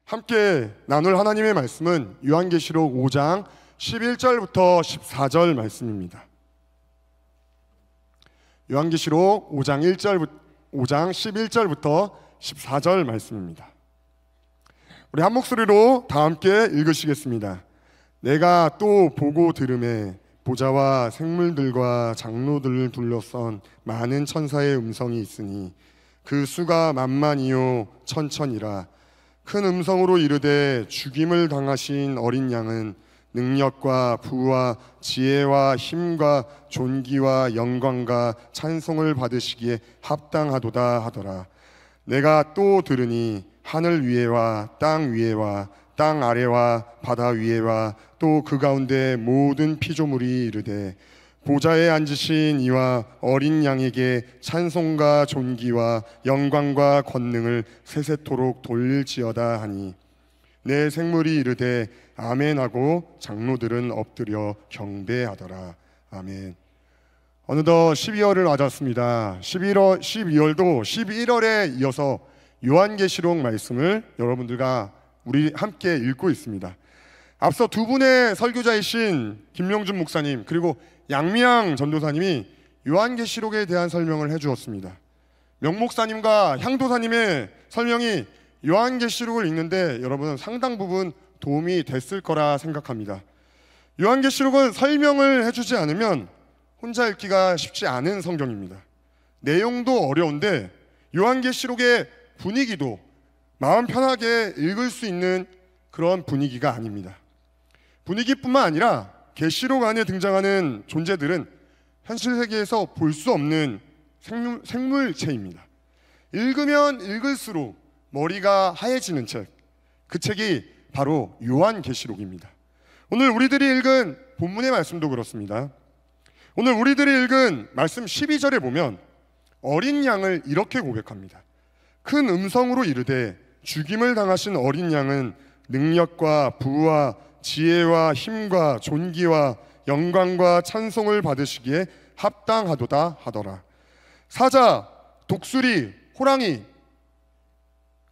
함께 나눌 하나님의 말씀은 요한계시록 5장 11절부터 14절 말씀입니다. 요한계시록 5장 11절부터 14절 말씀입니다. 우리 한 목소리로 다 함께 읽으시겠습니다. 내가 또 보고 들음에 보좌와 생물들과 장로들을 둘러싼 많은 천사의 음성이 있으니 그 수가 만만이요 천천이라. 큰 음성으로 이르되 죽임을 당하신 어린 양은 능력과 부와 지혜와 힘과 존귀와 영광과 찬송을 받으시기에 합당하도다 하더라. 내가 또 들으니 하늘 위에와 땅 위에와 땅 아래와 바다 위에와 또 그 가운데 모든 피조물이 이르되 보좌에 앉으신 이와 어린 양에게 찬송과 존귀와 영광과 권능을 세세토록 돌릴지어다 하니 내 생물이 이르되 아멘하고 장로들은 엎드려 경배하더라. 아멘. 어느덧 12월을 맞았습니다. 12월도 11월에 이어서 요한계시록 말씀을 여러분들과 우리 함께 읽고 있습니다. 앞서 두 분의 설교자이신 김명준 목사님 그리고 양미양 전도사님이 요한계시록에 대한 설명을 해주었습니다. 명 목사님과 향도사님의 설명이 요한계시록을 읽는데 여러분 상당 부분 도움이 됐을 거라 생각합니다. 요한계시록은 설명을 해주지 않으면 혼자 읽기가 쉽지 않은 성경입니다. 내용도 어려운데 요한계시록의 분위기도 마음 편하게 읽을 수 있는 그런 분위기가 아닙니다. 분위기뿐만 아니라 계시록 안에 등장하는 존재들은 현실 세계에서 볼 수 없는 생물체입니다. 읽으면 읽을수록 머리가 하얘지는 책, 그 책이 바로 요한계시록입니다. 오늘 우리들이 읽은 본문의 말씀도 그렇습니다. 오늘 우리들이 읽은 말씀 12절에 보면 어린 양을 이렇게 고백합니다. 큰 음성으로 이르되 죽임을 당하신 어린 양은 능력과 부와 지혜와 힘과 존귀와 영광과 찬송을 받으시기에 합당하도다 하더라. 사자, 독수리, 호랑이,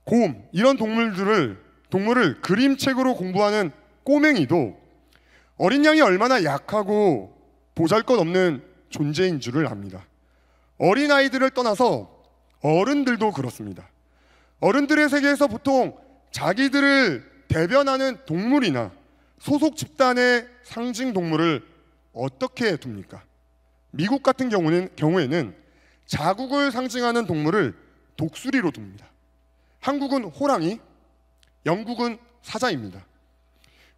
곰 이런 동물을 그림책으로 공부하는 꼬맹이도 어린 양이 얼마나 약하고 보잘것없는 존재인 줄을 압니다. 어린아이들을 떠나서 어른들도 그렇습니다. 어른들의 세계에서 보통 자기들을 대변하는 동물이나 소속 집단의 상징 동물을 어떻게 둡니까? 미국 같은 경우에는 자국을 상징하는 동물을 독수리로 둡니다. 한국은 호랑이, 영국은 사자입니다.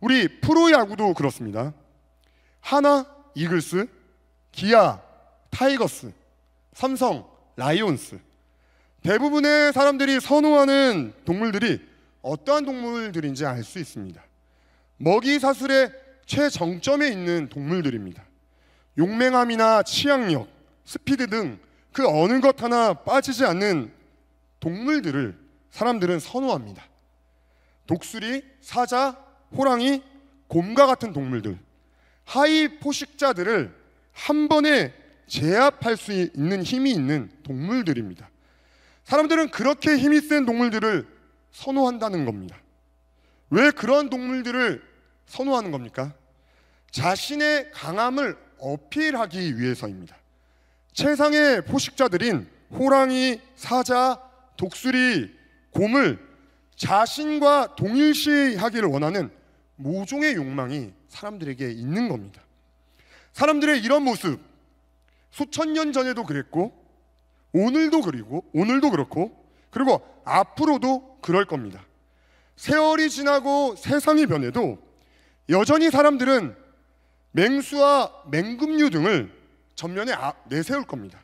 우리 프로야구도 그렇습니다. 하나, 이글스, 기아, 타이거스, 삼성, 라이온스. 대부분의 사람들이 선호하는 동물들이 어떠한 동물들인지 알 수 있습니다. 먹이 사슬의 최정점에 있는 동물들입니다. 용맹함이나 치약력, 스피드 등 그 어느 것 하나 빠지지 않는 동물들을 사람들은 선호합니다. 독수리, 사자, 호랑이, 곰과 같은 동물들, 하위 포식자들을 한 번에 제압할 수 있는 힘이 있는 동물들입니다. 사람들은 그렇게 힘이 센 동물들을 선호한다는 겁니다. 왜 그런 동물들을 선호하는 겁니까? 자신의 강함을 어필하기 위해서입니다. 최상의 포식자들인 호랑이, 사자, 독수리, 곰을 자신과 동일시하기를 원하는 모종의 욕망이 사람들에게 있는 겁니다. 사람들의 이런 모습 수천 년 전에도 그랬고 오늘도 그렇고 그리고 앞으로도 그럴 겁니다. 세월이 지나고 세상이 변해도 여전히 사람들은 맹수와 맹금류 등을 전면에 내세울 겁니다.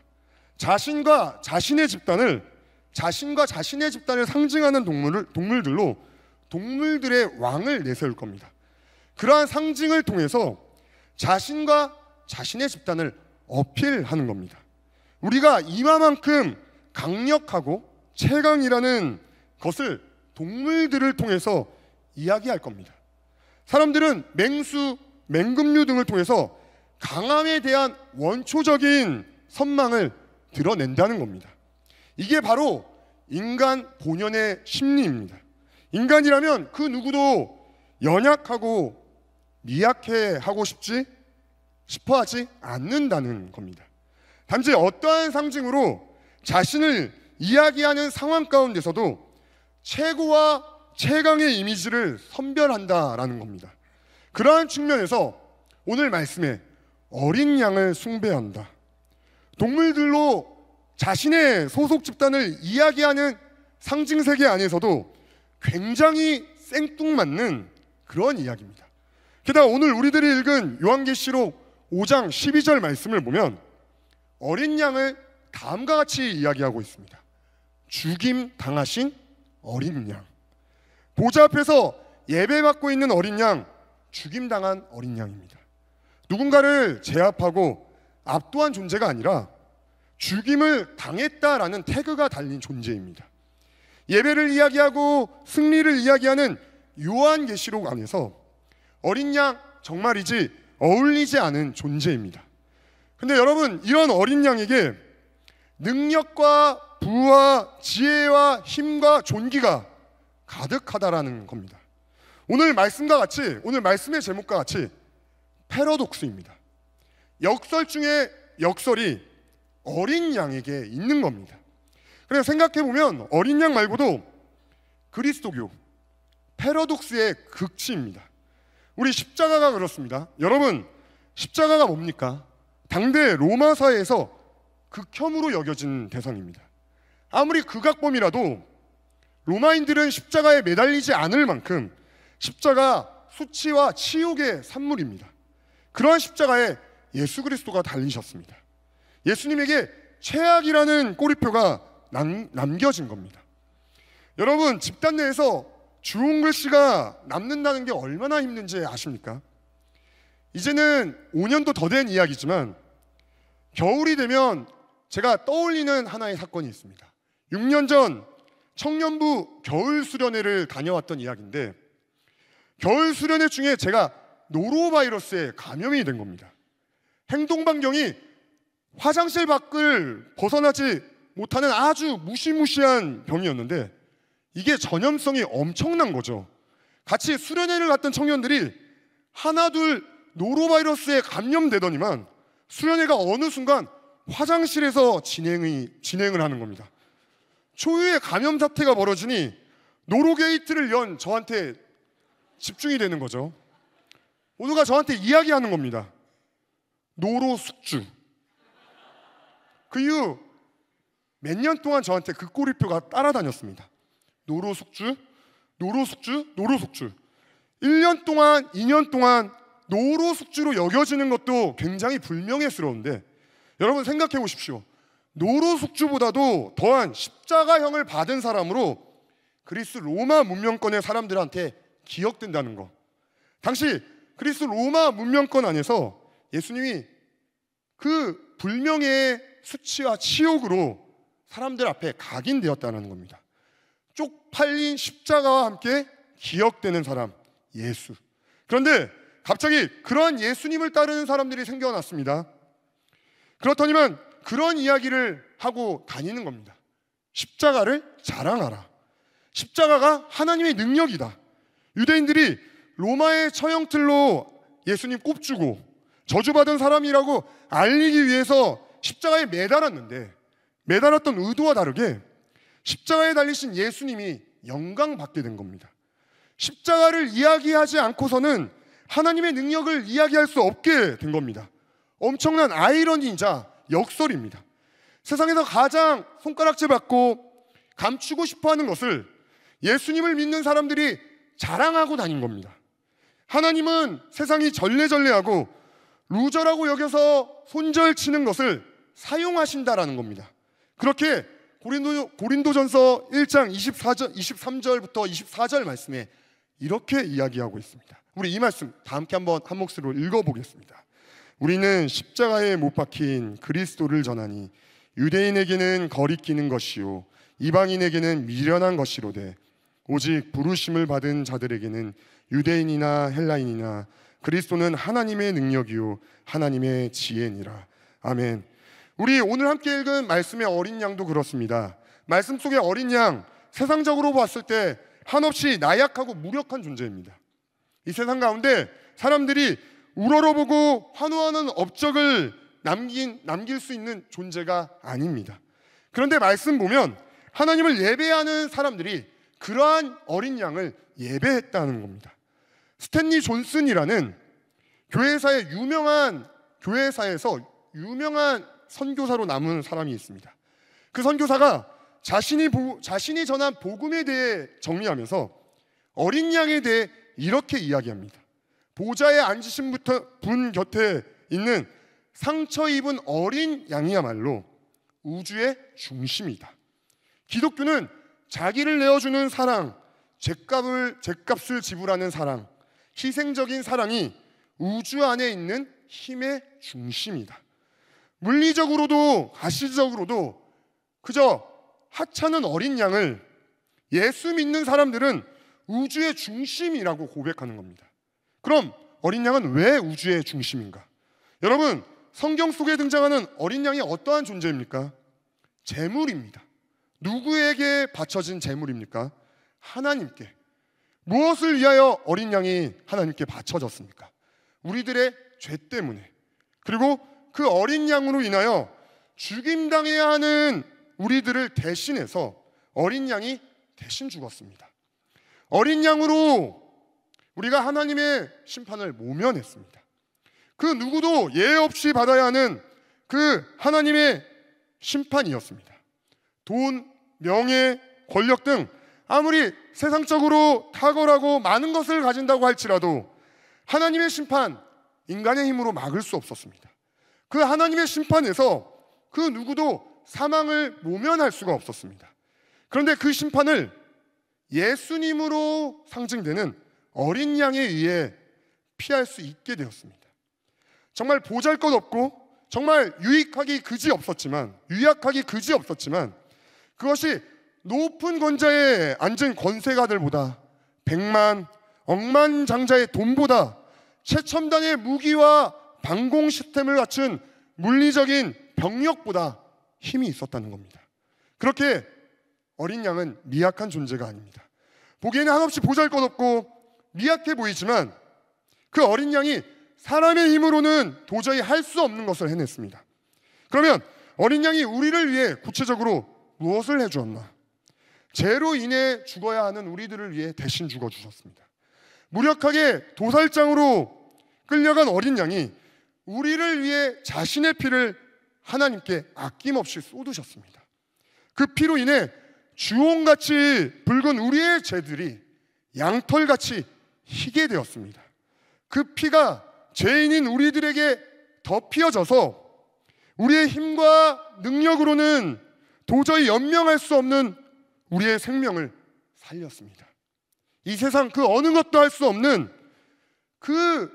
자신과 자신의 집단을 상징하는 동물들로 동물들의 왕을 내세울 겁니다. 그러한 상징을 통해서 자신과 자신의 집단을 어필하는 겁니다. 우리가 이만큼 강력하고 최강이라는 것을 동물들을 통해서 이야기할 겁니다. 사람들은 맹수, 맹금류 등을 통해서 강함에 대한 원초적인 선망을 드러낸다는 겁니다. 이게 바로 인간 본연의 심리입니다. 인간이라면 그 누구도 연약하고 미약해 하고 싶어 하지 않는다는 겁니다. 단지 어떠한 상징으로 자신을 이야기하는 상황 가운데서도 최고와 최강의 이미지를 선별한다라는 겁니다. 그러한 측면에서 오늘 말씀에 어린 양을 숭배한다, 동물들로 자신의 소속 집단을 이야기하는 상징 세계 안에서도 굉장히 생뚱맞는 그런 이야기입니다. 게다가 오늘 우리들이 읽은 요한계시록 5장 12절 말씀을 보면 어린 양을 다음과 같이 이야기하고 있습니다. 죽임 당하신 어린 양. 보좌 앞에서 예배받고 있는 어린 양, 죽임당한 어린 양입니다. 누군가를 제압하고 압도한 존재가 아니라 죽임을 당했다라는 태그가 달린 존재입니다. 예배를 이야기하고 승리를 이야기하는 요한계시록 안에서 어린 양 정말이지 어울리지 않은 존재입니다. 근데 여러분, 이런 어린 양에게 능력과 부와 지혜와 힘과 존귀가 가득하다라는 겁니다. 오늘 말씀과 같이, 오늘 말씀의 제목과 같이 패러독스입니다. 역설 중에 역설이 어린 양에게 있는 겁니다. 그래서 생각해보면 어린 양 말고도 그리스도교, 패러독스의 극치입니다. 우리 십자가가 그렇습니다. 여러분, 십자가가 뭡니까? 당대 로마 사회에서 극혐으로 여겨진 대상입니다. 아무리 극악범이라도 로마인들은 십자가에 매달리지 않을 만큼 십자가 수치와 치욕의 산물입니다. 그러한 십자가에 예수 그리스도가 달리셨습니다. 예수님에게 최악이라는 꼬리표가 남겨진 겁니다. 여러분, 집단 내에서 주운 글씨가 남는다는 게 얼마나 힘든지 아십니까? 이제는 5년도 더 된 이야기지만 겨울이 되면 제가 떠올리는 하나의 사건이 있습니다. 6년 전 청년부 겨울 수련회를 다녀왔던 이야기인데, 겨울 수련회 중에 제가 노로바이러스에 감염이 된 겁니다. 행동 반경이 화장실 밖을 벗어나지 못하는 아주 무시무시한 병이었는데 이게 전염성이 엄청난 거죠. 같이 수련회를 갔던 청년들이 하나둘 노로바이러스에 감염되더니만 수련회가 어느 순간 화장실에서 진행을 하는 겁니다. 초유의 감염 사태가 벌어지니 노로게이트를 연 저한테 집중이 되는 거죠. 오누가 저한테 이야기하는 겁니다. 노로숙주. 그 이후 몇 년 동안 저한테 그 꼬리표가 따라다녔습니다. 노로숙주, 노로숙주, 노로숙주. 1년 동안, 2년 동안 노로숙주로 여겨지는 것도 굉장히 불명예스러운데, 여러분 생각해 보십시오. 노로숙주보다도 더한 십자가형을 받은 사람으로 그리스 로마 문명권의 사람들한테 기억된다는 것. 당시 그리스 로마 문명권 안에서 예수님이 그 불명예의 수치와 치욕으로 사람들 앞에 각인되었다는 겁니다. 쪽팔린 십자가와 함께 기억되는 사람, 예수. 그런데 갑자기 그러한 예수님을 따르는 사람들이 생겨났습니다. 그렇더니만 그런 이야기를 하고 다니는 겁니다. 십자가를 자랑하라. 십자가가 하나님의 능력이다. 유대인들이 로마의 처형틀로 예수님 꼽주고 저주받은 사람이라고 알리기 위해서 십자가에 매달았는데, 매달았던 의도와 다르게 십자가에 달리신 예수님이 영광받게 된 겁니다. 십자가를 이야기하지 않고서는 하나님의 능력을 이야기할 수 없게 된 겁니다. 엄청난 아이러니이자 역설입니다. 세상에서 가장 손가락질 받고 감추고 싶어하는 것을 예수님을 믿는 사람들이 자랑하고 다닌 겁니다. 하나님은 세상이 절레절레하고 루저라고 여겨서 손절치는 것을 사용하신다라는 겁니다. 그렇게 고린도전서 1장 23절부터 24절 말씀에 이렇게 이야기하고 있습니다. 우리 이 말씀 다 함께 한번 한 목소리로 읽어보겠습니다. 우리는 십자가에 못 박힌 그리스도를 전하니 유대인에게는 거리끼는 것이요 이방인에게는 미련한 것이로되 오직 부르심을 받은 자들에게는 유대인이나 헬라인이나 그리스도는 하나님의 능력이요 하나님의 지혜니라. 아멘. 우리 오늘 함께 읽은 말씀의 어린 양도 그렇습니다. 말씀 속의 어린 양, 세상적으로 봤을 때 한없이 나약하고 무력한 존재입니다. 이 세상 가운데 사람들이 우러러보고 환호하는 업적을 남길 수 있는 존재가 아닙니다. 그런데 말씀 보면 하나님을 예배하는 사람들이 그러한 어린 양을 예배했다는 겁니다. 스탠리 존슨이라는 교회사에서 유명한 선교사로 남은 사람이 있습니다. 그 선교사가 자신이 전한 복음에 대해 정리하면서 어린 양에 대해 이렇게 이야기합니다. 보좌에 앉으신 분 곁에 있는 상처 입은 어린 양이야말로 우주의 중심이다. 기독교는 자기를 내어주는 사랑, 죗값을 지불하는 사랑, 희생적인 사랑이 우주 안에 있는 힘의 중심이다. 물리적으로도 가시적으로도 그저 하찮은 어린 양을 예수 믿는 사람들은 우주의 중심이라고 고백하는 겁니다. 그럼 어린 양은 왜 우주의 중심인가? 여러분, 성경 속에 등장하는 어린 양이 어떠한 존재입니까? 제물입니다. 누구에게 바쳐진 제물입니까? 하나님께. 무엇을 위하여 어린 양이 하나님께 바쳐졌습니까? 우리들의 죄 때문에. 그리고 그 어린 양으로 인하여 죽임당해야 하는 우리들을 대신해서 어린 양이 대신 죽었습니다. 어린 양으로 우리가 하나님의 심판을 모면했습니다. 그 누구도 예외 없이 받아야 하는 그 하나님의 심판이었습니다. 돈, 명예, 권력 등 아무리 세상적으로 탁월하고 많은 것을 가진다고 할지라도 하나님의 심판, 인간의 힘으로 막을 수 없었습니다. 그 하나님의 심판에서 그 누구도 사망을 모면할 수가 없었습니다. 그런데 그 심판을 예수님으로 상징되는 어린 양에 의해 피할 수 있게 되었습니다. 정말 보잘것없고 정말 유약하기 그지 없었지만 그것이 높은 권자에 앉은 권세가들보다 백만, 억만장자의 돈보다 최첨단의 무기와 방공 시스템을 갖춘 물리적인 병력보다 힘이 있었다는 겁니다. 그렇게 어린 양은 미약한 존재가 아닙니다. 보기에는 한없이 보잘것없고 미약해 보이지만 그 어린 양이 사람의 힘으로는 도저히 할 수 없는 것을 해냈습니다. 그러면 어린 양이 우리를 위해 구체적으로 무엇을 해주었나? 죄로 인해 죽어야 하는 우리들을 위해 대신 죽어주셨습니다. 무력하게 도살장으로 끌려간 어린 양이 우리를 위해 자신의 피를 하나님께 아낌없이 쏟으셨습니다. 그 피로 인해 주홍같이 붉은 우리의 죄들이 양털같이 희게 되었습니다. 그 피가 죄인인 우리들에게 덮여져서 우리의 힘과 능력으로는 도저히 연명할 수 없는 우리의 생명을 살렸습니다. 이 세상 그 어느 것도 할 수 없는 그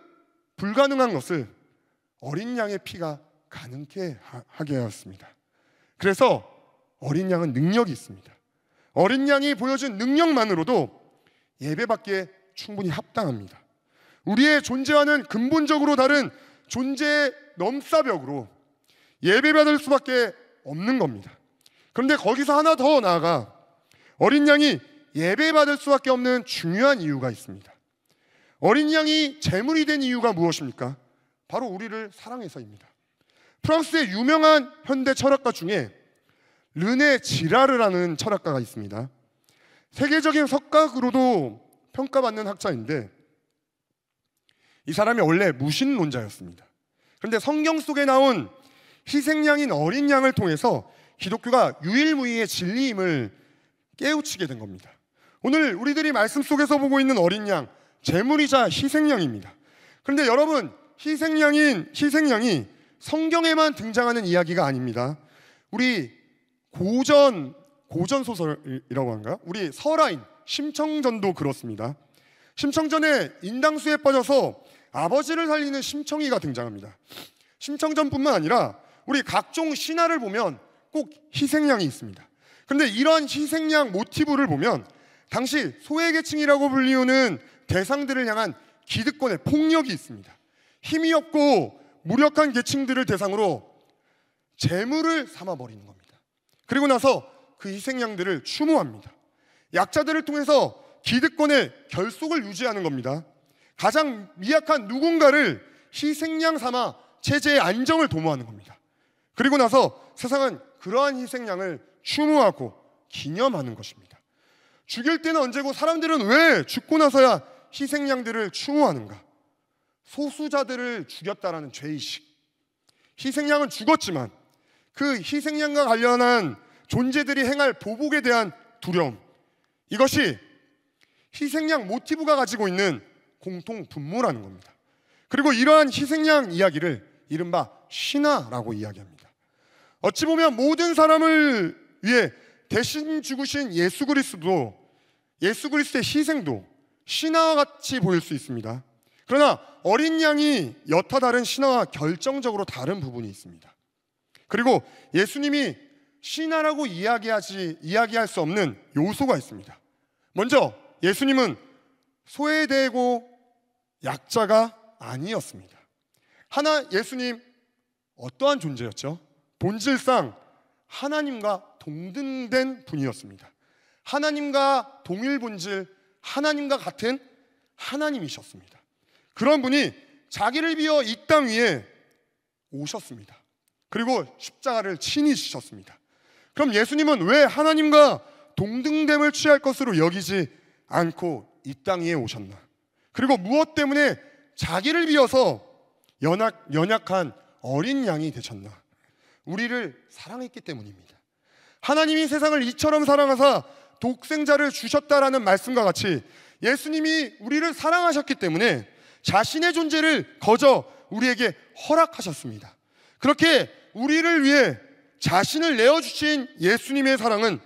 불가능한 것을 어린 양의 피가 가능케 하게 하였습니다. 그래서 어린 양은 능력이 있습니다. 어린 양이 보여준 능력만으로도 예배받기에 충분히 합당합니다. 우리의 존재와는 근본적으로 다른 존재의 넘사벽으로 예배받을 수밖에 없는 겁니다. 그런데 거기서 하나 더 나아가 어린 양이 예배받을 수밖에 없는 중요한 이유가 있습니다. 어린 양이 제물이 된 이유가 무엇입니까? 바로 우리를 사랑해서입니다. 프랑스의 유명한 현대 철학가 중에 르네 지라르라는 철학가가 있습니다. 세계적인 석학으로도 평가받는 학자인데 이 사람이 원래 무신론자였습니다. 그런데 성경 속에 나온 희생양인 어린 양을 통해서 기독교가 유일무이의 진리임을 깨우치게 된 겁니다. 오늘 우리들이 말씀 속에서 보고 있는 어린 양, 제물이자 희생양입니다. 그런데 여러분, 희생양이 성경에만 등장하는 이야기가 아닙니다. 우리 고전 소설이라고 하는가요? 우리 설화인 심청전도 그렇습니다. 심청전에 인당수에 빠져서 아버지를 살리는 심청이가 등장합니다. 심청전뿐만 아니라 우리 각종 신화를 보면 꼭 희생양이 있습니다. 그런데 이러한 희생양 모티브를 보면 당시 소외계층이라고 불리우는 대상들을 향한 기득권의 폭력이 있습니다. 힘이 없고 무력한 계층들을 대상으로 재물을 삼아버리는 겁니다. 그리고 나서 그 희생양들을 추모합니다. 약자들을 통해서 기득권의 결속을 유지하는 겁니다. 가장 미약한 누군가를 희생양 삼아 체제의 안정을 도모하는 겁니다. 그리고 나서 세상은 그러한 희생양을 추모하고 기념하는 것입니다. 죽일 때는 언제고 사람들은 왜 죽고 나서야 희생양들을 추모하는가? 소수자들을 죽였다라는 죄의식. 희생양은 죽었지만 그 희생양과 관련한 존재들이 행할 보복에 대한 두려움, 이것이 희생양 모티브가 가지고 있는 공통 분모라는 겁니다. 그리고 이러한 희생양 이야기를 이른바 신화라고 이야기합니다. 어찌 보면 모든 사람을 위해 대신 죽으신 예수 그리스도의 희생도 신화와 같이 보일 수 있습니다. 그러나 어린 양이 여타 다른 신화와 결정적으로 다른 부분이 있습니다. 그리고 예수님이 신화라고 이야기할 수 없는 요소가 있습니다. 먼저 예수님은 소외되고 약자가 아니었습니다. 예수님 어떠한 존재였죠? 본질상 하나님과 동등된 분이었습니다. 하나님과 동일 본질, 하나님과 같은 하나님이셨습니다. 그런 분이 자기를 비워 이 땅 위에 오셨습니다. 그리고 십자가를 친히 지셨습니다. 그럼 예수님은 왜 하나님과 동등됨을 취할 것으로 여기지 않고 이 땅 위에 오셨나? 그리고 무엇 때문에 자기를 비워서 연약한 어린 양이 되셨나? 우리를 사랑했기 때문입니다. 하나님이 세상을 이처럼 사랑하사 독생자를 주셨다라는 말씀과 같이 예수님이 우리를 사랑하셨기 때문에 자신의 존재를 거저 우리에게 허락하셨습니다. 그렇게 우리를 위해 자신을 내어주신 예수님의 사랑은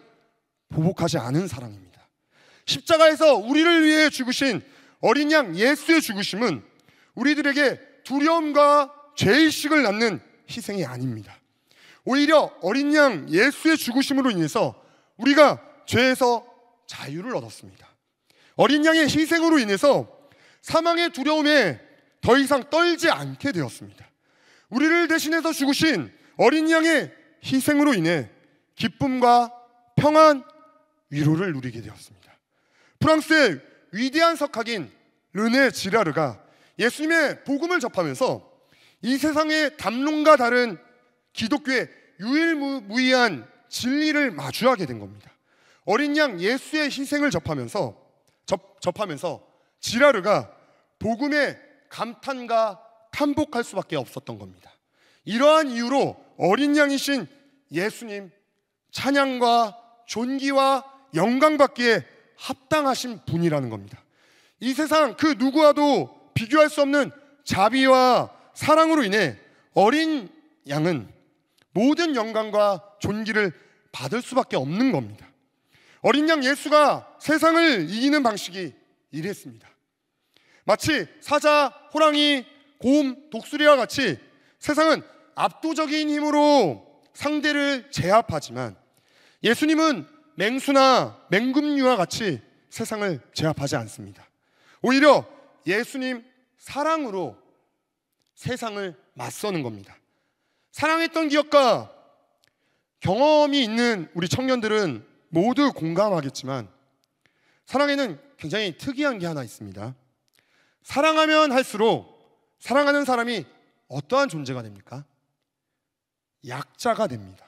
보복하지 않은 사랑입니다. 십자가에서 우리를 위해 죽으신 어린 양 예수의 죽으심은 우리들에게 두려움과 죄의식을 낳는 희생이 아닙니다. 오히려 어린 양 예수의 죽으심으로 인해서 우리가 죄에서 자유를 얻었습니다. 어린 양의 희생으로 인해서 사망의 두려움에 더 이상 떨지 않게 되었습니다. 우리를 대신해서 죽으신 어린 양의 희생으로 인해 기쁨과 평안, 위로를 누리게 되었습니다. 프랑스의 위대한 석학인 르네 지라르가 예수님의 복음을 접하면서 이 세상의 담론과 다른 기독교의 유일무이한 진리를 마주하게 된 겁니다. 어린 양 예수의 희생을 접하면서 지라르가 복음에 감탄과 탄복할 수밖에 없었던 겁니다. 이러한 이유로 어린 양이신 예수님 찬양과 존귀와 영광받기에 합당하신 분이라는 겁니다. 이 세상 그 누구와도 비교할 수 없는 자비와 사랑으로 인해 어린 양은 모든 영광과 존귀를 받을 수밖에 없는 겁니다. 어린 양 예수가 세상을 이기는 방식이 이랬습니다. 마치 사자, 호랑이, 곰, 독수리와 같이 세상은 압도적인 힘으로 상대를 제압하지만 예수님은 맹수나 맹금류와 같이 세상을 제압하지 않습니다. 오히려 예수님 사랑으로 세상을 맞서는 겁니다. 사랑했던 기억과 경험이 있는 우리 청년들은 모두 공감하겠지만 사랑에는 굉장히 특이한 게 하나 있습니다. 사랑하면 할수록 사랑하는 사람이 어떠한 존재가 됩니까? 약자가 됩니다.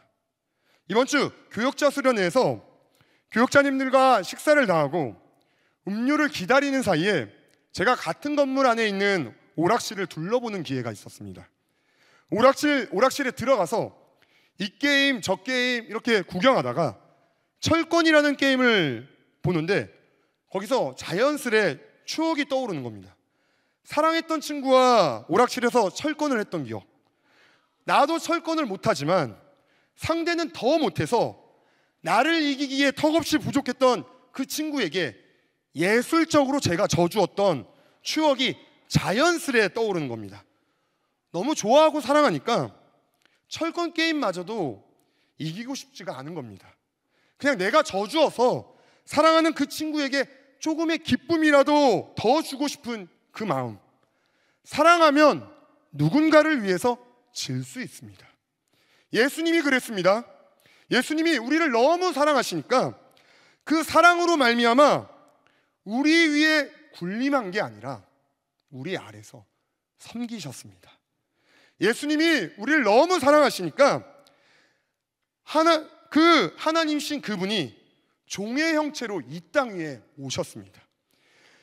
이번 주 교역자 수련회에서 교역자님들과 식사를 다 하고 음료를 기다리는 사이에 제가 같은 건물 안에 있는 오락실을 둘러보는 기회가 있었습니다. 오락실에 들어가서 이 게임 저 게임 이렇게 구경하다가 철권이라는 게임을 보는데 거기서 자연스레 추억이 떠오르는 겁니다. 사랑했던 친구와 오락실에서 철권을 했던 기억. 나도 철권을 못하지만 상대는 더 못해서 나를 이기기에 턱없이 부족했던 그 친구에게 예술적으로 제가 져주었던 추억이 자연스레 떠오르는 겁니다. 너무 좋아하고 사랑하니까 철권 게임마저도 이기고 싶지가 않은 겁니다. 그냥 내가 져주어서 사랑하는 그 친구에게 조금의 기쁨이라도 더 주고 싶은 그 마음. 사랑하면 누군가를 위해서 질 수 있습니다. 예수님이 그랬습니다. 예수님이 우리를 너무 사랑하시니까 그 사랑으로 말미암아 우리 위에 군림한 게 아니라 우리 아래서 섬기셨습니다. 예수님이 우리를 너무 사랑하시니까 하나님이신 그분이 종의 형체로 이 땅 위에 오셨습니다.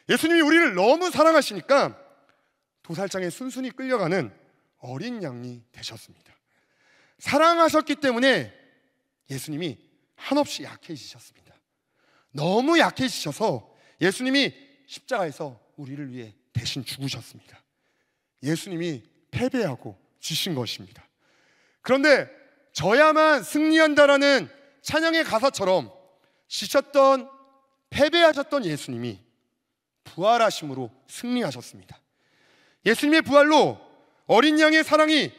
예수님이 우리를 너무 사랑하시니까 도살장에 순순히 끌려가는 어린 양이 되셨습니다. 사랑하셨기 때문에 예수님이 한없이 약해지셨습니다. 너무 약해지셔서 예수님이 십자가에서 우리를 위해 대신 죽으셨습니다. 예수님이 패배하고 지신 것입니다. 그런데 져야만 승리한다라는 찬양의 가사처럼 지셨던, 패배하셨던 예수님이 부활하심으로 승리하셨습니다. 예수님의 부활로 어린 양의 사랑이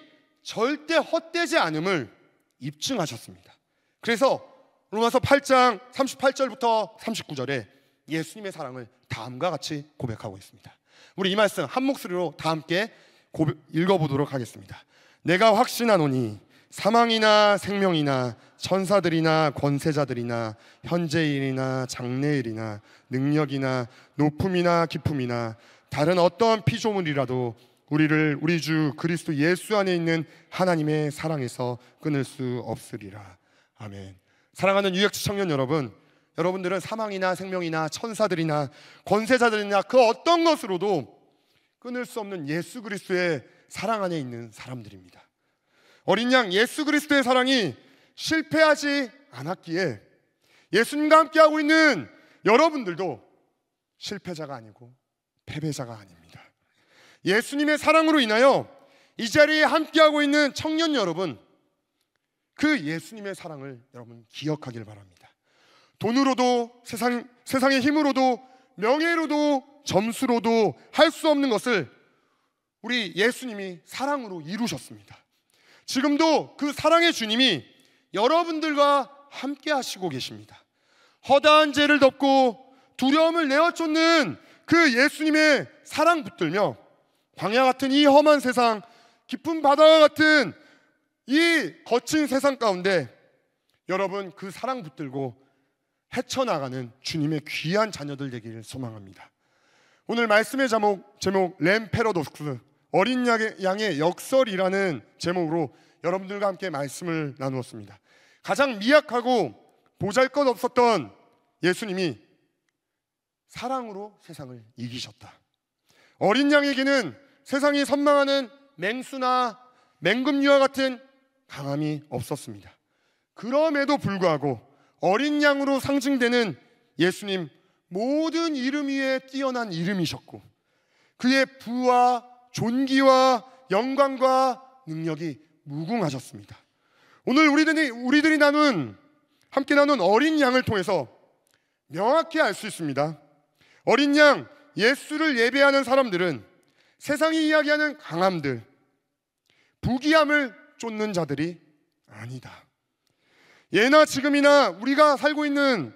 절대 헛되지 않음을 입증하셨습니다. 그래서 로마서 8장 38절부터 39절에 예수님의 사랑을 다음과 같이 고백하고 있습니다. 우리 이 말씀 한 목소리로 다 함께 읽어보도록 하겠습니다. 내가 확신하노니 사망이나 생명이나 천사들이나 권세자들이나 현재일이나 장래일이나 능력이나 높음이나 깊음이나 다른 어떤 피조물이라도 우리를 우리 주 그리스도 예수 안에 있는 하나님의 사랑에서 끊을 수 없으리라. 아멘. 사랑하는 유역지 청년 여러분, 여러분들은 사망이나 생명이나 천사들이나 권세자들이나 그 어떤 것으로도 끊을 수 없는 예수 그리스도의 사랑 안에 있는 사람들입니다. 어린 양 예수 그리스도의 사랑이 실패하지 않았기에 예수님과 함께하고 있는 여러분들도 실패자가 아니고 패배자가 아닙니다. 예수님의 사랑으로 인하여 이 자리에 함께하고 있는 청년 여러분, 그 예수님의 사랑을 여러분 기억하길 바랍니다. 돈으로도 세상의 힘으로도 명예로도 점수로도 할 수 없는 것을 우리 예수님이 사랑으로 이루셨습니다. 지금도 그 사랑의 주님이 여러분들과 함께 하시고 계십니다. 허다한 죄를 덮고 두려움을 내어쫓는 그 예수님의 사랑 붙들며 광야 같은 이 험한 세상, 깊은 바다와 같은 이 거친 세상 가운데 여러분 그 사랑 붙들고 헤쳐나가는 주님의 귀한 자녀들 되기를 소망합니다. 오늘 말씀의 제목 램페로도스, 어린 양의 역설이라는 제목으로 여러분들과 함께 말씀을 나누었습니다. 가장 미약하고 보잘것없었던 예수님이 사랑으로 세상을 이기셨다. 어린 양에게는 세상이 선망하는 맹수나 맹금류와 같은 강함이 없었습니다. 그럼에도 불구하고 어린 양으로 상징되는 예수님, 모든 이름 위에 뛰어난 이름이셨고 그의 부와 존귀와 영광과 능력이 무궁하셨습니다. 오늘 우리들이 함께 나눈 어린 양을 통해서 명확히 알 수 있습니다. 어린 양 예수를 예배하는 사람들은 세상이 이야기하는 강함들, 부귀함을 쫓는 자들이 아니다. 예나 지금이나 우리가 살고 있는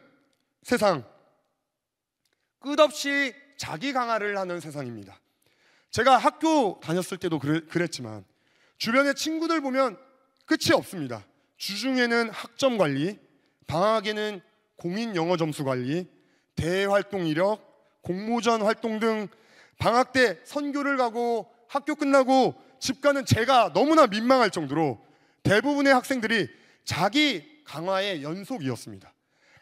세상, 끝없이 자기 강화를 하는 세상입니다. 제가 학교 다녔을 때도 그랬지만 주변의 친구들 보면 끝이 없습니다. 주중에는 학점 관리, 방학에는 공인 영어 점수 관리, 대외 활동 이력, 공모전 활동 등 방학 때 선교를 가고 학교 끝나고 집 가는 제가 너무나 민망할 정도로 대부분의 학생들이 자기 강화의 연속이었습니다.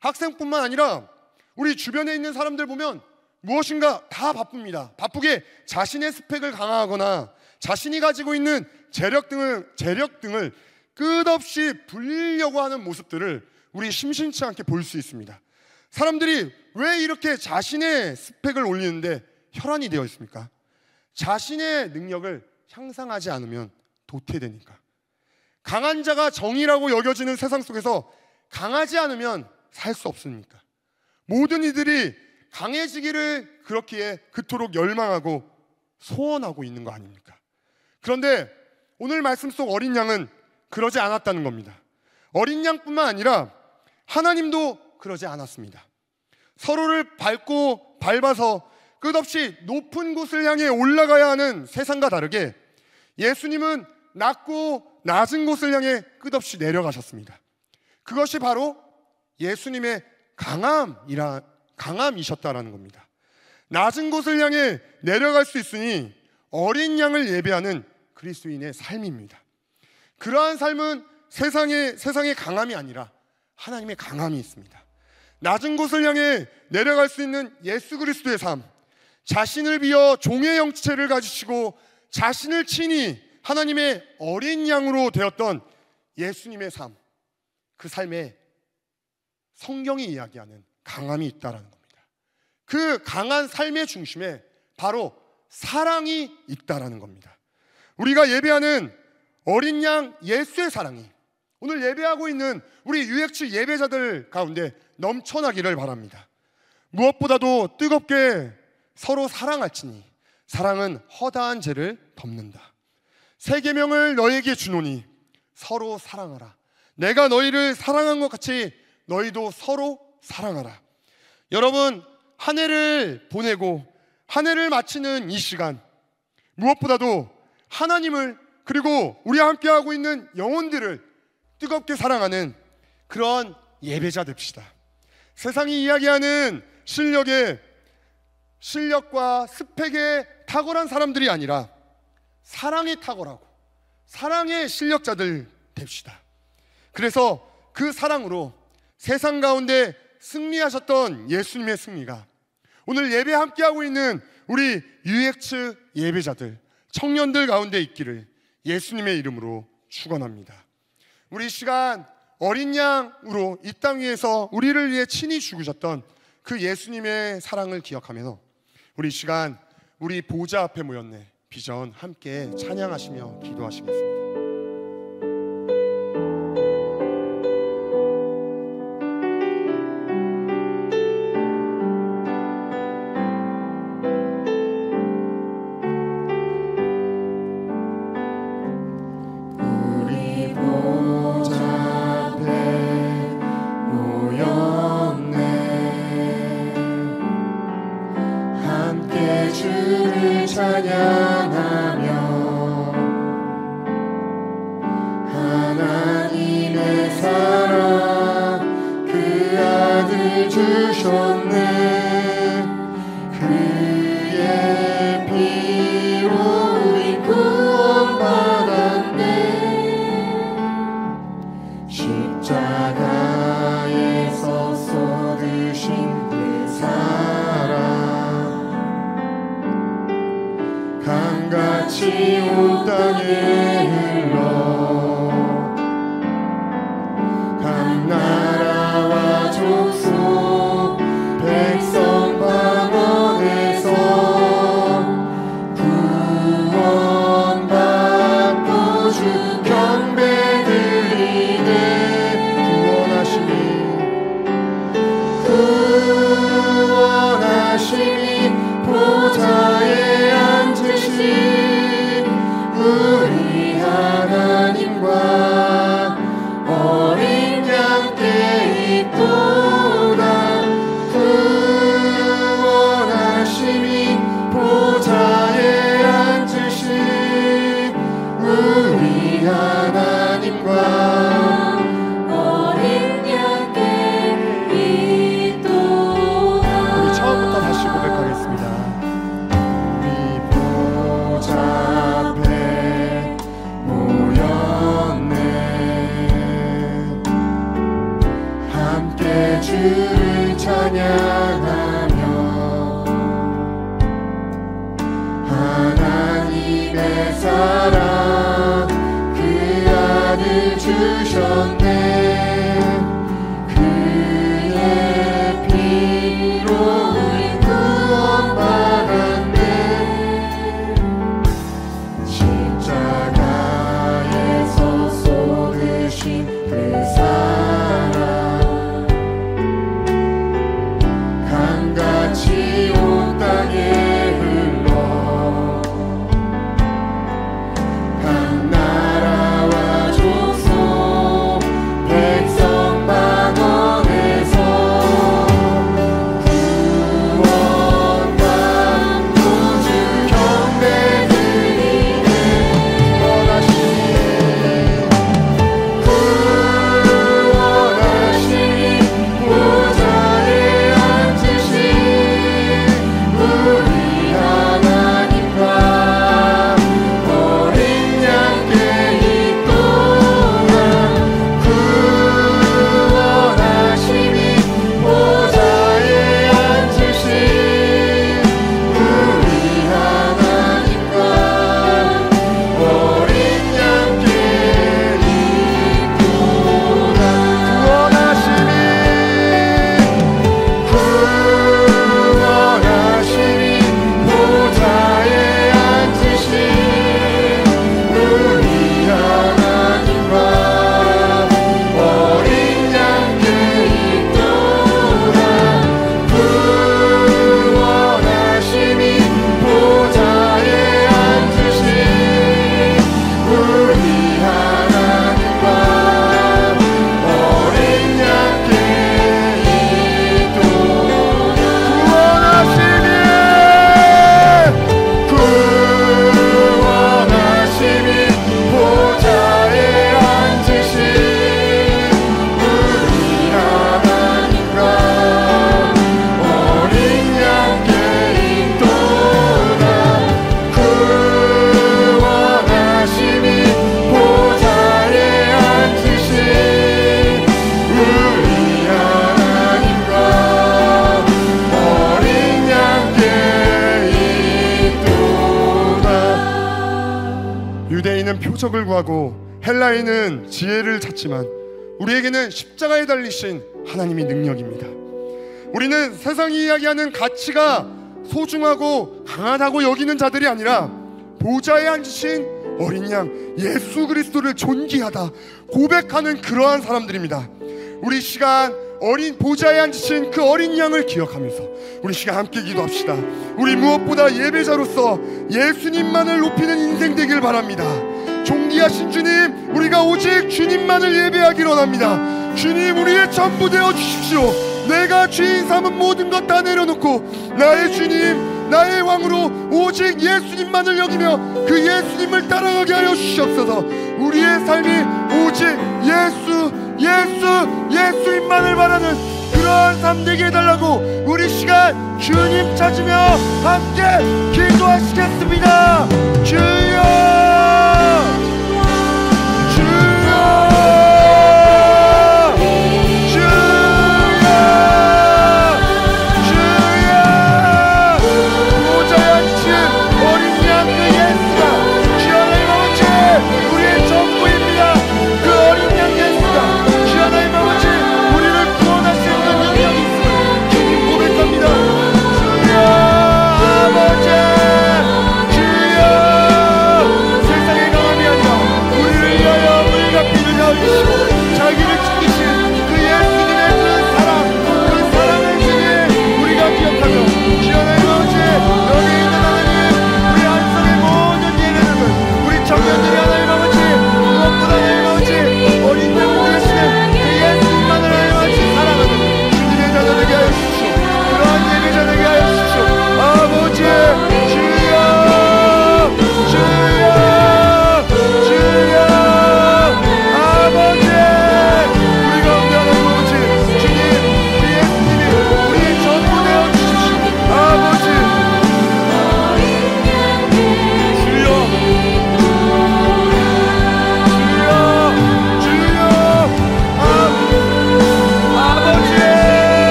학생뿐만 아니라 우리 주변에 있는 사람들 보면 무엇인가 다 바쁩니다. 바쁘게 자신의 스펙을 강화하거나 자신이 가지고 있는 재력 등을 끝없이 불리려고 하는 모습들을 우리 심심치 않게 볼 수 있습니다. 사람들이 왜 이렇게 자신의 스펙을 올리는데 혈안이 되어 있습니까? 자신의 능력을 향상하지 않으면 도태되니까. 강한 자가 정의라고 여겨지는 세상 속에서 강하지 않으면 살 수 없으니까. 모든 이들이 강해지기를 그렇기에 그토록 열망하고 소원하고 있는 거 아닙니까? 그런데 오늘 말씀 속 어린 양은 그러지 않았다는 겁니다. 어린 양뿐만 아니라 하나님도 그러지 않았습니다. 서로를 밟아서 끝없이 높은 곳을 향해 올라가야 하는 세상과 다르게 예수님은 낮고 낮은 곳을 향해 끝없이 내려가셨습니다. 그것이 바로 예수님의 강함이셨다라는 겁니다. 낮은 곳을 향해 내려갈 수 있으니 어린 양을 예배하는 그리스도인의 삶입니다. 그러한 삶은 세상의 강함이 아니라 하나님의 강함이 있습니다. 낮은 곳을 향해 내려갈 수 있는 예수 그리스도의 삶, 자신을 비어 종의 형체를 가지시고 자신을 친히 하나님의 어린 양으로 되었던 예수님의 삶, 그 삶에 성경이 이야기하는 강함이 있다는 겁니다. 그 강한 삶의 중심에 바로 사랑이 있다는 겁니다. 우리가 예배하는 어린 양 예수의 사랑이 오늘 예배하고 있는 우리 유액치 예배자들 가운데 넘쳐나기를 바랍니다. 무엇보다도 뜨겁게 서로 사랑할지니 사랑은 허다한 죄를 덮는다. 새 계명을 너에게 주노니 서로 사랑하라. 내가 너희를 사랑한 것 같이 너희도 서로 사랑하라. 여러분, 한 해를 보내고 한 해를 마치는 이 시간, 무엇보다도 하나님을 그리고 우리와 함께하고 있는 영혼들을 뜨겁게 사랑하는 그런 예배자 됩시다. 세상이 이야기하는 실력과 스펙에 탁월한 사람들이 아니라 사랑이 탁월하고 사랑의 실력자들 됩시다. 그래서 그 사랑으로 세상 가운데 승리하셨던 예수님의 승리가 오늘 예배 함께하고 있는 우리 UX 예배자들, 청년들 가운데 있기를 예수님의 이름으로 축원합니다. 우리 시간 어린 양으로 이 땅 위에서 우리를 위해 친히 죽으셨던 그 예수님의 사랑을 기억하면서 우리 시간 우리 보좌 앞에 모였네 비전 함께 찬양하시며 기도하시겠습니다. 유대인은 표적을 구하고 헬라인은 지혜를 찾지만 우리에게는 십자가에 달리신 하나님의 능력입니다. 우리는 세상이 이야기하는 가치가 소중하고 강하다고 여기는 자들이 아니라 보좌에 앉으신 어린 양 예수 그리스도를 존귀하다 고백하는 그러한 사람들입니다. 우리 시간 어린 보좌에 앉으신 그 어린 양을 기억하면서 우리 시간 함께 기도합시다. 우리 무엇보다 예배자로서 예수님만을 높이는 인생 되길 바랍니다. 존귀하신 주님, 우리가 오직 주님만을 예배하기를 원합니다. 주님, 우리의 전부 되어 주십시오. 내가 죄인 삼은 모든 것 다 내려놓고 나의 주님, 나의 왕으로 오직 예수님만을 여기며 그 예수님을 따라가게 하여 주시옵소서. 우리의 삶이 오직 예수님만을 바라는 그러한 삶 되게 해달라고 우리 시간 주님 찾으며 함께 기도하시겠습니다. 주여, 아버지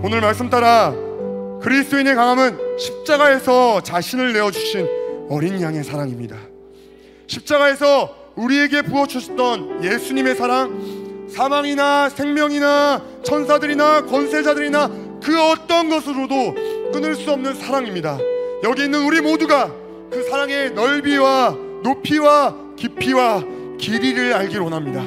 오늘 말씀 따라 그리스도인의 강함은 십자가에서 자신을 내어주신 어린 양의 사랑입니다. 십자가에서 우리에게 부어주셨던 예수님의 사랑, 사망이나 생명이나 천사들이나 권세자들이나 그 어떤 것으로도 끊을 수 없는 사랑입니다. 여기 있는 우리 모두가 그 사랑의 넓이와 높이와 깊이와 길이를 알길 원합니다.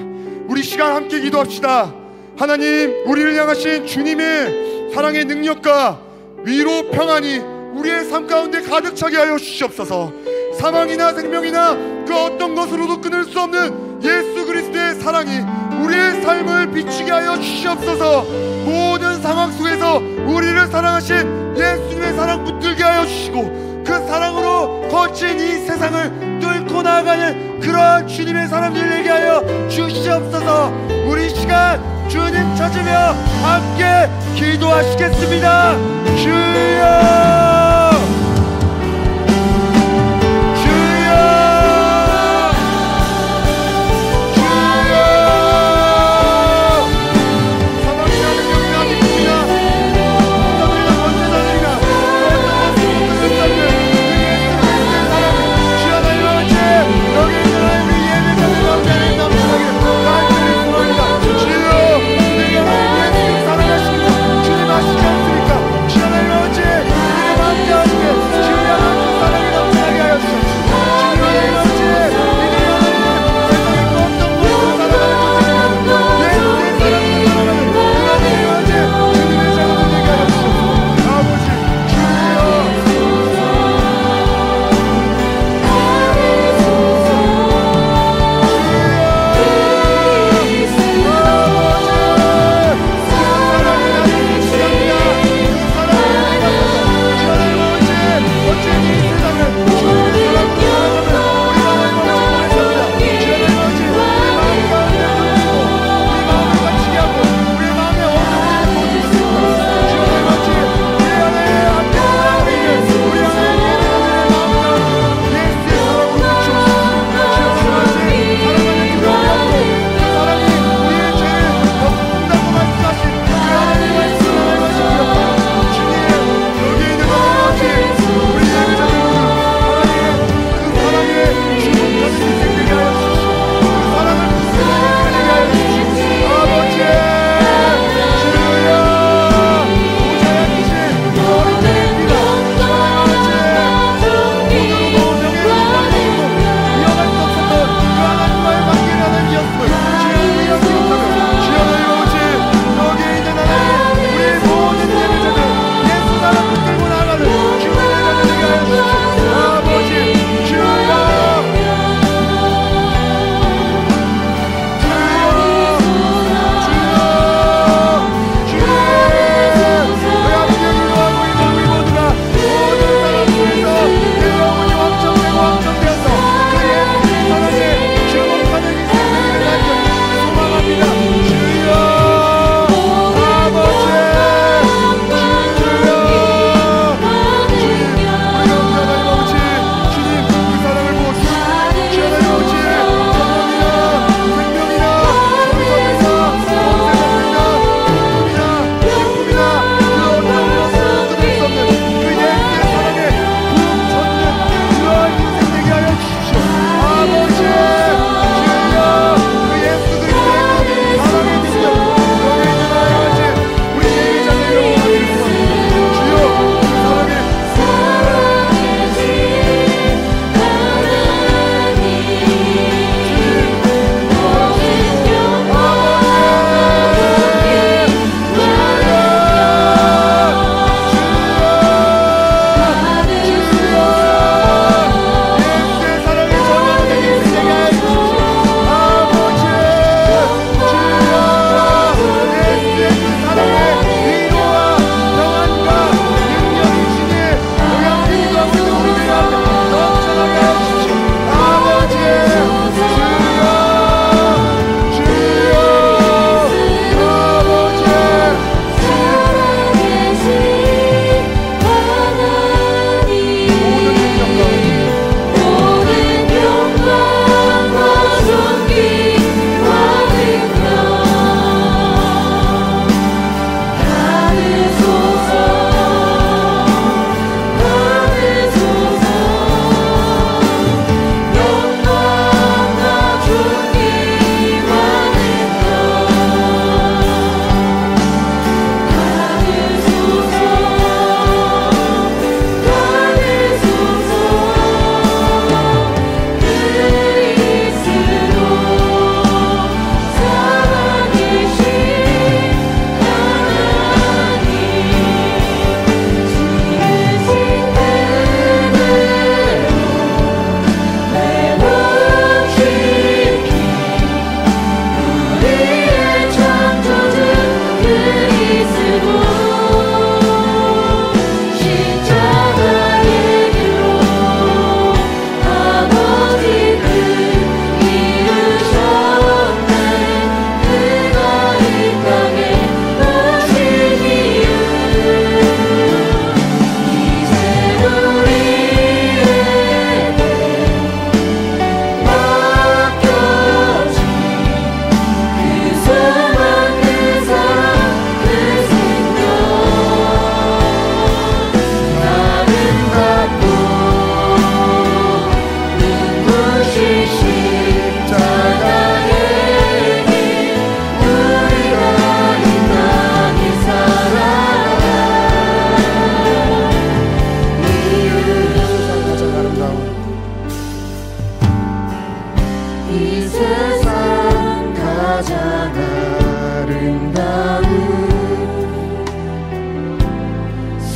우리 시간 함께 기도합시다. 하나님, 우리를 향하신 주님의 사랑의 능력과 위로 평안이 우리의 삶 가운데 가득 차게 하여 주시옵소서. 사망이나 생명이나 그 어떤 것으로도 끊을 수 없는 예수 그리스도의 사랑이 우리의 삶을 비추게 하여 주시옵소서. 모든 상황 속에서 우리를 사랑하신 예수님의 사랑 붙들게 하여 주시고 그 사랑으로 거친 이 세상을 뚫고 나아가는 그러한 주님의 사람들 되게 하여 주시옵소서. 우리 시간 주님 찾으며 함께 기도하시겠습니다. 주여, 주님 아시지 않습니까?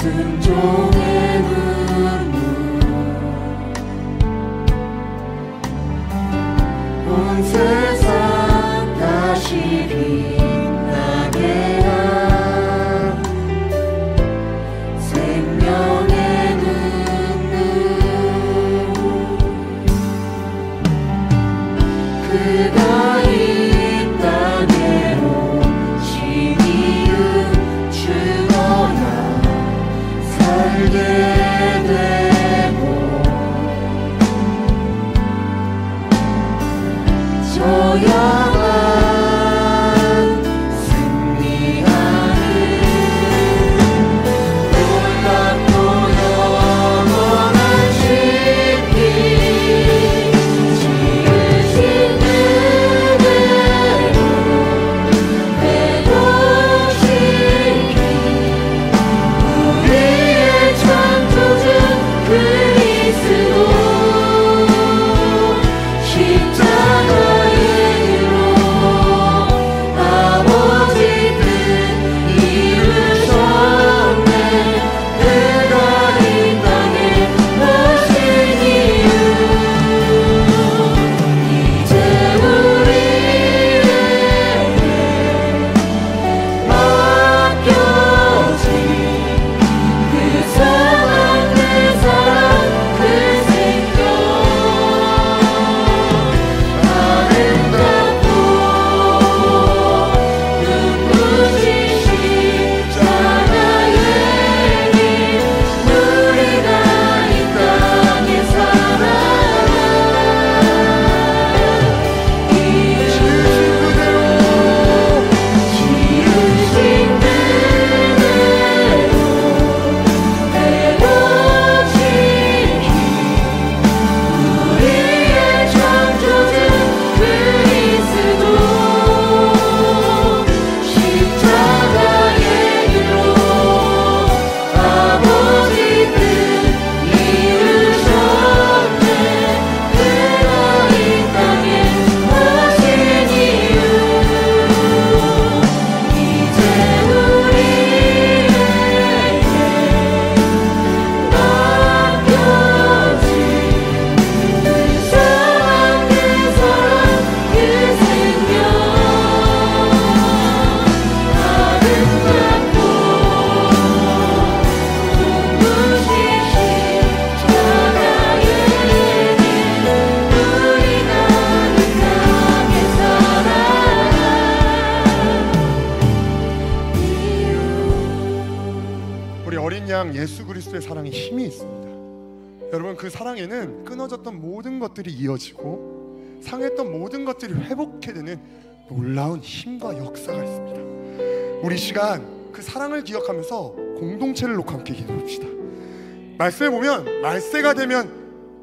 순종의 눈물 온 세상 다시 빛나게 한 생명의 눈물 그가 이 땅에 오신 이유 죽어야 살게 되고 저야만 승리하는 놀랍고 영원한 신비 지으신 그대로 회복시키 우리의 창조주 그리스도 십자가의 길로 아버지 뜻 이루셨네 그가 이 땅에 오신 이유 이제 우리에게 맡겨진 그 사랑 그 사랑 그 생명 아름답고 눈부신 십자가의 길 우리가 이 땅에 살아 지으신 그대로 지으신 그대로 회복시키 우리의 창조주 그리스도 십자가의 길로 아버지 뜻 이루셨네 그가 이 땅에 오신 이유 이제 우리에게 맡겨진 그 사랑 그 사랑 그 생명 아름답고 눈부신 십자가의 길 우리가 이 땅에 살아 우리 어린 양 예수 그리스도의 사랑에 힘이 있습니다. 여러분, 그 사랑에는 끊어졌던 모든 것들이 이어지고 상했던 모든 것들이 회복해되는 놀라운 힘과 역사가 있습니다. 우리 시간 그 사랑을 기억하면서 공동체를 놓고 함께 기도합시다. 말씀에 보면 말세가 되면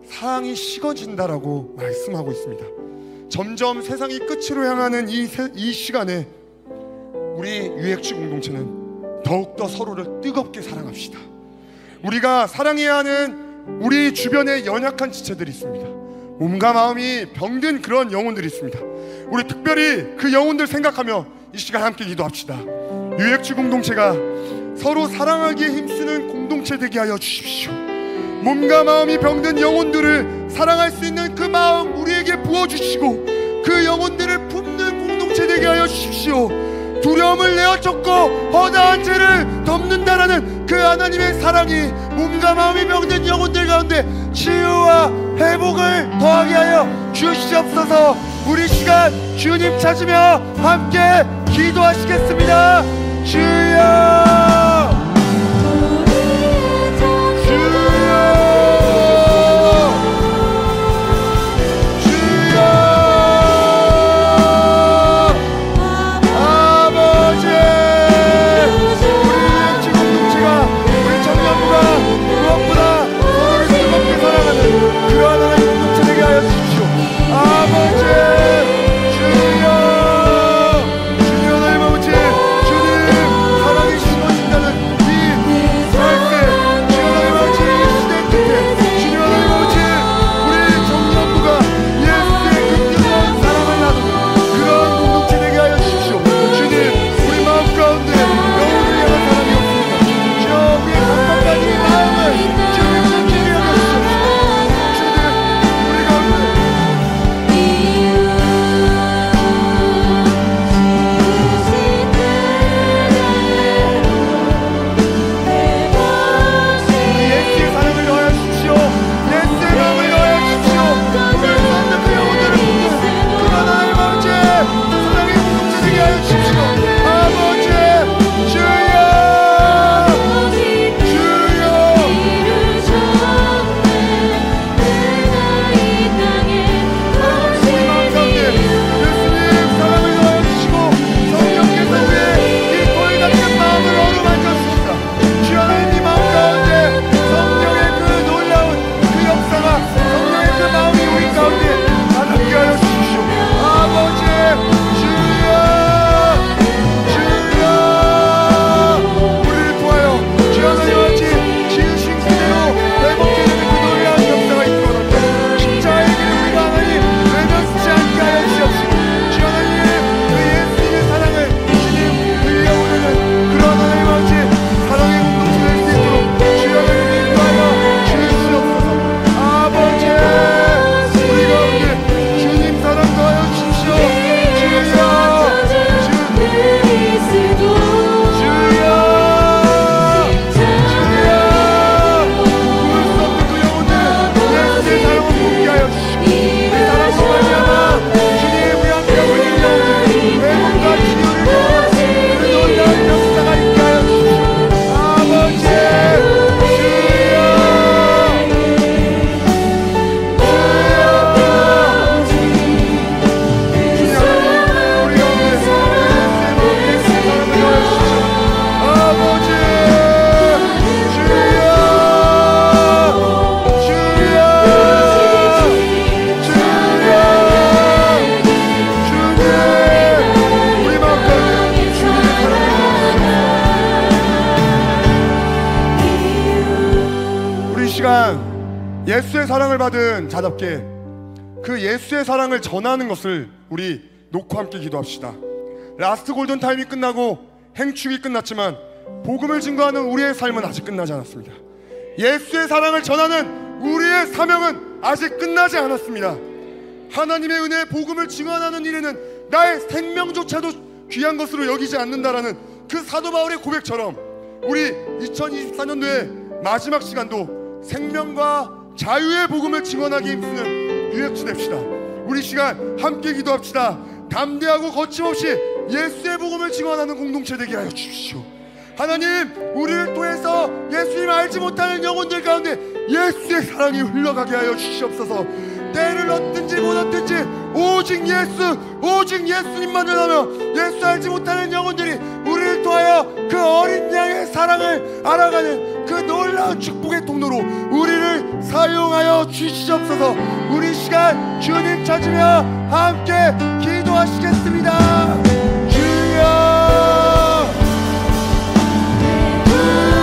사랑이 식어진다라고 말씀하고 있습니다. 점점 세상이 끝으로 향하는 이 시간에 우리 유액주 공동체는 더욱더 서로를 뜨겁게 사랑합시다. 우리가 사랑해야 하는 우리 주변에 연약한 지체들이 있습니다. 몸과 마음이 병든 그런 영혼들이 있습니다. 우리 특별히 그 영혼들 생각하며 이 시간 함께 기도합시다. 유액주 공동체가 서로 사랑하기에 힘쓰는 공동체 되게 하여 주십시오. 몸과 마음이 병든 영혼들을 사랑할 수 있는 그 마음 우리에게 부어주시고 그 영혼들을 품는 공동체 되게 하여 주십시오. 두려움을 내어쫓고 허다한 죄를 덮는다라는 그 하나님의 사랑이 몸과 마음이 병든 영혼들 가운데 치유와 회복을 더하게 하여 주시옵소서. 우리 시간 주님 찾으며 함께 기도하시겠습니다. 주여 주여 시간 예수의 사랑을 받은 자답게 그 예수의 사랑을 전하는 것을 우리 놓고 함께 기도합시다. 라스트 골든 타임이 끝나고 행축이 끝났지만 복음을 증거하는 우리의 삶은 아직 끝나지 않았습니다. 예수의 사랑을 전하는 우리의 사명은 아직 끝나지 않았습니다. 하나님의 은혜의 복음을 증언하는 일에는 나의 생명조차도 귀한 것으로 여기지 않는다라는 그 사도 바울의 고백처럼 우리 2024년도의 마지막 시간도 생명과 자유의 복음을 증언하기 힘쓰는 유역지 됩시다. 우리 시간 함께 기도합시다. 담대하고 거침없이 예수의 복음을 증언하는 공동체 되게 하여 주십시오. 하나님, 우리를 통해서 예수님을 알지 못하는 영혼들 가운데 예수의 사랑이 흘러가게 하여 주시옵소서. 때를 얻든지 못 얻든지 오직 예수님만 전하며 예수 알지 못하는 영혼들이 우리를 통하여 그 어린 양의 사랑을 알아가는 그 놀라운 축복의 통로로 우리를 사용하여 주시옵소서. 우리 시간 주님 찾으며 함께 기도하시겠습니다. 주여 그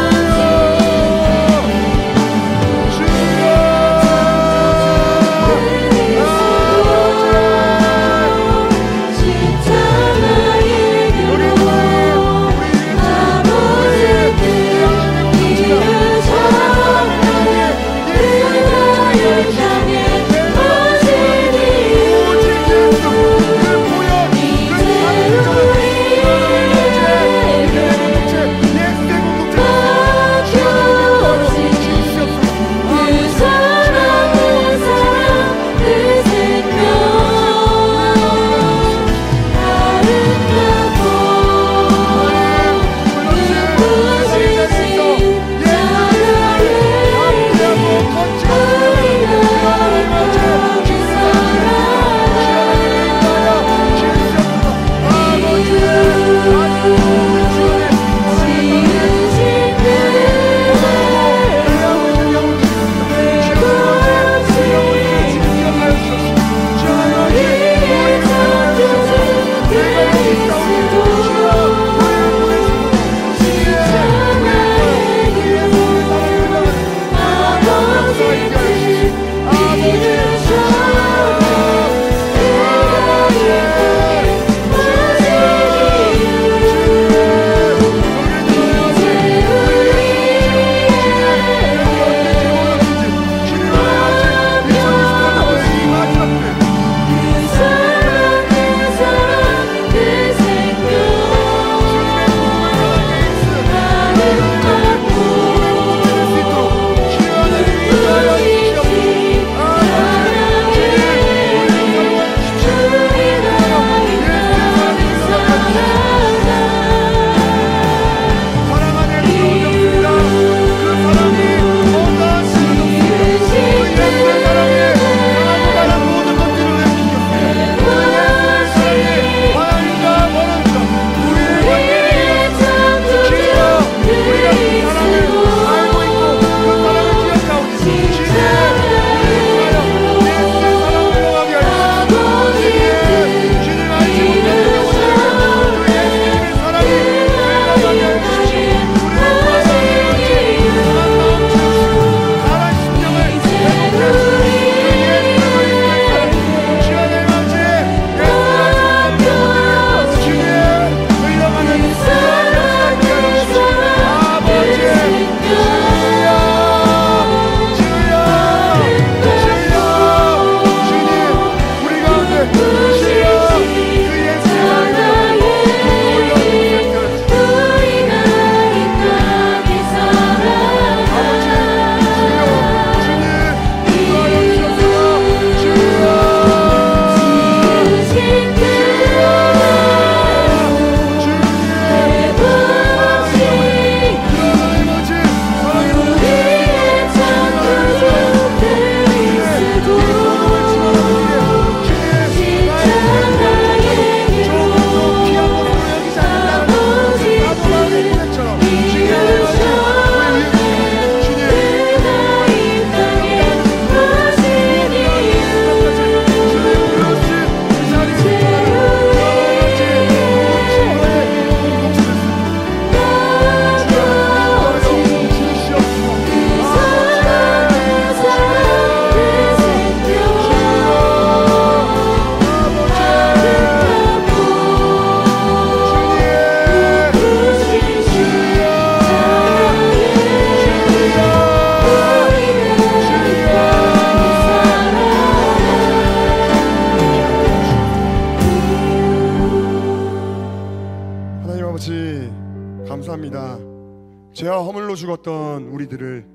모든 우리들을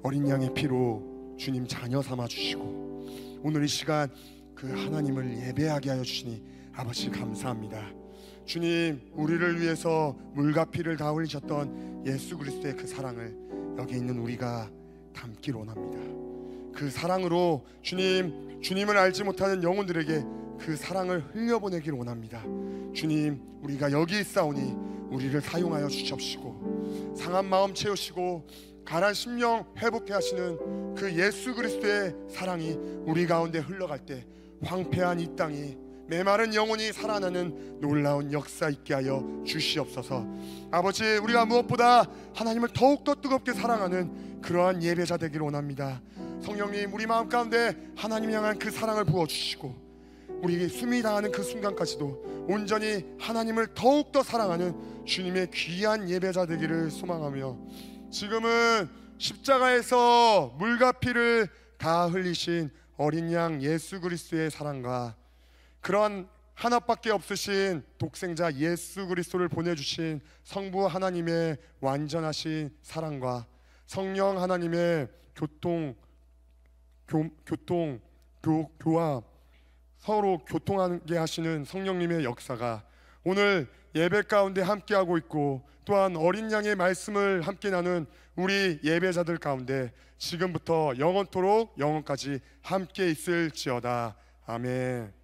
어린 양의 피로 주님 자녀 삼아 주시고 오늘 이 시간 그 하나님을 예배하게 하여 주시니 아버지 감사합니다. 주님, 우리를 위해서 물과 피를 다 흘리셨던 예수 그리스도의 그 사랑을 여기 있는 우리가 담기를 원합니다. 그 사랑으로 주님을 알지 못하는 영혼들에게 그 사랑을 흘려보내기를 원합니다. 주님, 우리가 여기 있사오니 우리를 사용하여 주십시고 상한 마음 채우시고 가난 심령 회복해 하시는 그 예수 그리스도의 사랑이 우리 가운데 흘러갈 때 황폐한 이 땅이 메마른 영혼이 살아나는 놀라운 역사 있게 하여 주시옵소서. 아버지, 우리가 무엇보다 하나님을 더욱더 뜨겁게 사랑하는 그러한 예배자 되기를 원합니다. 성령님, 우리 마음 가운데 하나님 향한 그 사랑을 부어주시고 우리 숨이 닿는 그 순간까지도 온전히 하나님을 더욱더 사랑하는 주님의 귀한 예배자 되기를 소망하며 지금은 십자가에서 물과 피를 다 흘리신 어린 양 예수 그리스도의 사랑과 그런 하나밖에 없으신 독생자 예수 그리스도를 보내주신 성부 하나님의 완전하신 사랑과 성령 하나님의 교와 서로 교통하게 하시는 성령님의 역사가 오늘 예배 가운데 함께하고 있고 또한 어린 양의 말씀을 함께 나눈 우리 예배자들 가운데 지금부터 영원토록 영원까지 함께 있을지어다. 아멘.